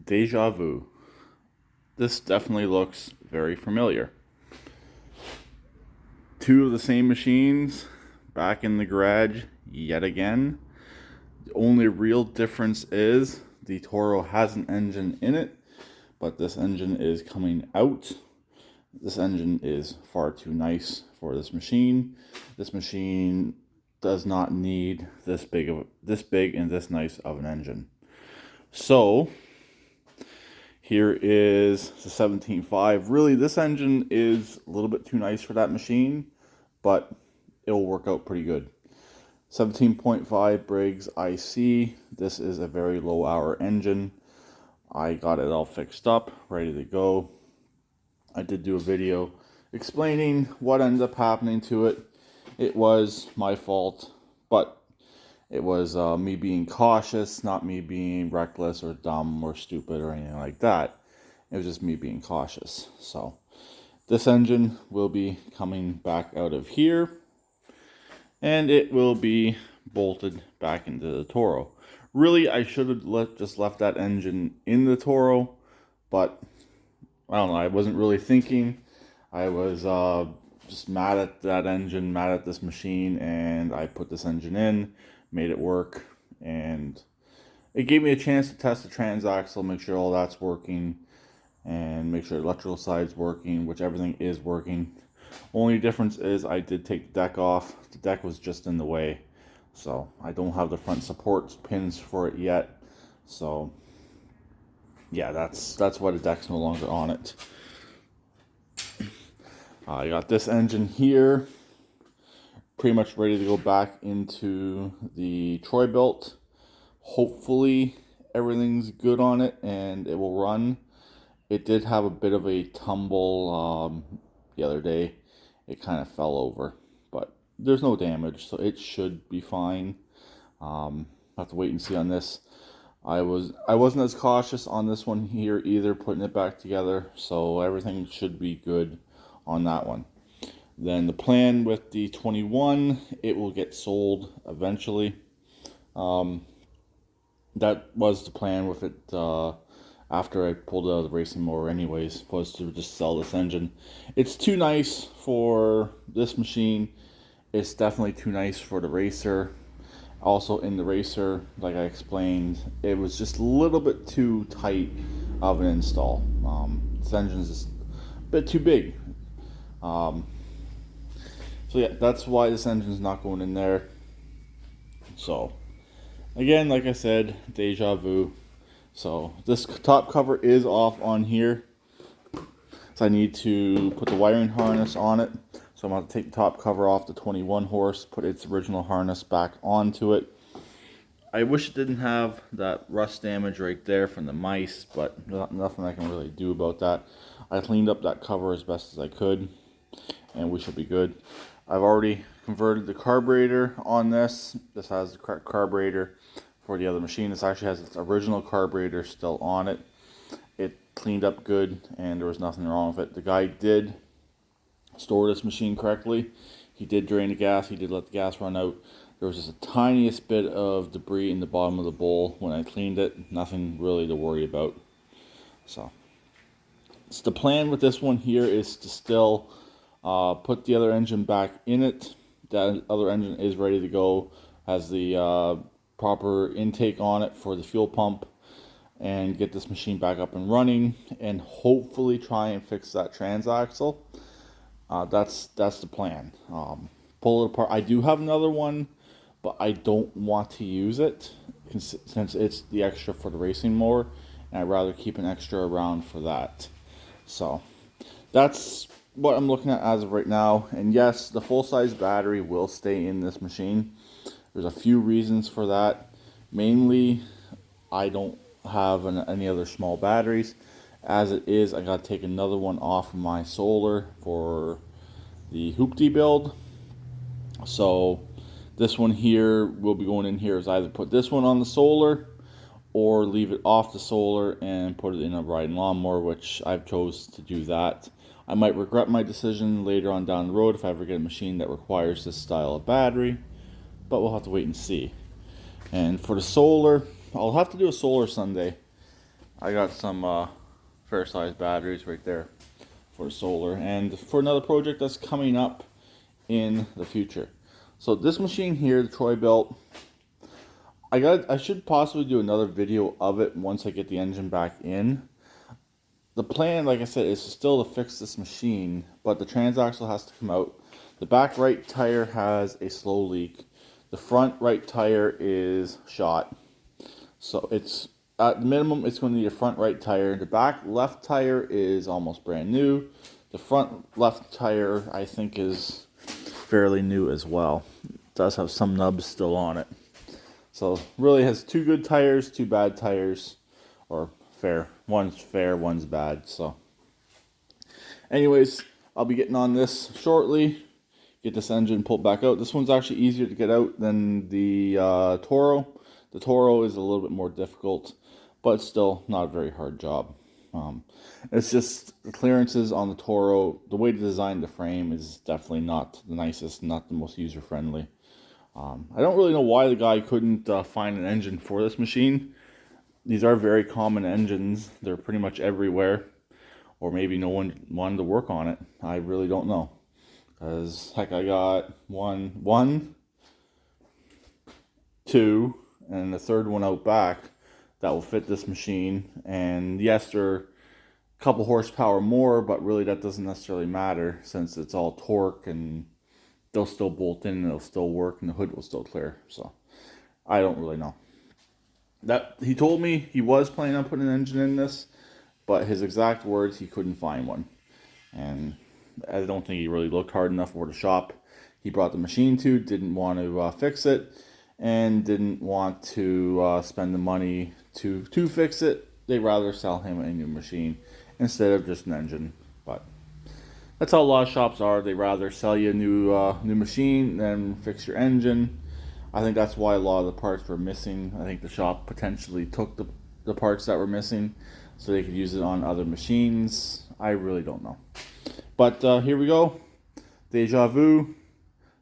Deja vu. This definitely looks very familiar. Two of the same machines back in the garage yet again. The only real difference is the Toro has an engine in it, but this engine is coming out. This engine is far too nice for this machine. This machine does not need this big and this nice of an engine. So here is the 17.5. Really, this engine is a little bit too nice for that machine, but it'll work out pretty good. 17.5 Briggs IC. This is a very low hour engine. I got it all fixed up, ready to go. I did do a video explaining what ended up happening to it. It was my fault, but it was me being cautious, not me being reckless or dumb or stupid or anything like that. It was just me being cautious. So this engine will be coming back out of here, and it will be bolted back into the Toro. Really, I should have just left that engine in the Toro, but I don't know, I wasn't really thinking. I was just mad at that engine, mad at this machine, and I put this engine in, made it work, and it gave me a chance to test the transaxle, make sure all that's working, and make sure the electrical side's working, which everything is working. Only difference is I did take the deck off. The deck was just in the way, so I don't have the front support pins for it yet. So yeah, that's why the deck's no longer on it. I got this engine here, pretty much ready to go back into the Troy-Bilt. Hopefully everything's good on it and it will run. It did have a bit of a tumble the other day. It kind of fell over, but there's no damage, so it should be fine. Have to wait and see on this. I wasn't as cautious on this one here either, putting it back together, so everything should be good on that one. Then the plan with the 21, it will get sold eventually. That was the plan with it after I pulled it out of the racing mower anyways, was to just sell this engine. It's too nice for this machine. It's definitely too nice for the racer. Also in the racer, like I explained, it was just a little bit too tight of an install. This engine's just a bit too big. So yeah, that's why this engine's not going in there. So again, like I said, deja vu. So this top cover is off on here. So I need to put the wiring harness on it. So I'm going to take the top cover off the 21 horse, put its original harness back onto it. I wish it didn't have that rust damage right there from the mice, but nothing I can really do about that. I cleaned up that cover as best as I could, and we should be good. I've already converted the carburetor on this. This has the correct carburetor for the other machine. This actually has its original carburetor still on it. It cleaned up good, and there was nothing wrong with it. The guy did store this machine correctly. He did drain the gas. He did let the gas run out. There was just a tiniest bit of debris in the bottom of the bowl when I cleaned it. Nothing really to worry about. So the plan with this one here is to still put the other engine back in it. That other engine is ready to go. Has the proper intake on it for the fuel pump, and get this machine back up and running, and hopefully try and fix that transaxle. That's the plan. Pull it apart. I do have another one, but I don't want to use it since it's the extra for the racing mower, and I'd rather keep an extra around for that. So that's what I'm looking at as of right now. And yes, the full-size battery will stay in this machine. There's a few reasons for that. Mainly, I don't have any other small batteries. As it is, I gotta take another one off of my solar for the hoopty build. So this one here will be going in here, is either put this one on the solar or leave it off the solar and put it in a riding lawnmower, which I've chose to do that. I might regret my decision later on down the road if I ever get a machine that requires this style of battery, but we'll have to wait and see. And for the solar, I'll have to do a solar Sunday. I got some fair sized batteries right there for solar and for another project that's coming up in the future. So this machine here, the Troy-Bilt, I should possibly do another video of it once I get the engine back in. The plan, like I said, is still to fix this machine, but the transaxle has to come out. The back right tire has a slow leak. The front right tire is shot. So it's at minimum it's going to need a front right tire. The back left tire is almost brand new. The front left tire I think is fairly new as well. It does have some nubs still on it. So really has two good tires, two bad tires, or fair. One's bad. So anyways, I'll be getting on this shortly. Get this engine pulled back out. This one's actually easier to get out than the Toro. The Toro is a little bit more difficult, but still not a very hard job. It's just the clearances on the Toro, the way to design the frame is definitely not the nicest, not the most user-friendly. I don't really know why the guy couldn't find an engine for this machine. These are very common engines. They're pretty much everywhere. Or maybe no one wanted to work on it. I really don't know. Because, heck, I got one, two, and the third one out back that will fit this machine. And yes, they're a couple horsepower more, but really that doesn't necessarily matter since it's all torque and they'll still bolt in and it'll still work and the hood will still clear. So I don't really know. That he told me he was planning on putting an engine in this, but his exact words, he couldn't find one. And I don't think he really looked hard enough for the shop he brought the machine to, didn't want to fix it, and didn't want to spend the money to fix it. They'd rather sell him a new machine instead of just an engine. But that's how a lot of shops are. They rather sell you a new machine than fix your engine. I think that's why a lot of the parts were missing. I think the shop potentially took the parts that were missing so they could use it on other machines. I really don't know. But here we go. Deja vu.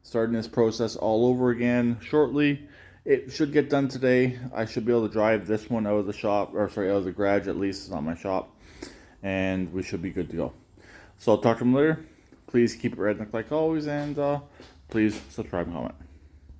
Starting this process all over again shortly. It should get done today. I should be able to drive this one out of the shop, or sorry, out of the garage at least. It's not my shop. And we should be good to go. So I'll talk to them later. Please keep it redneck like always, and please subscribe and comment.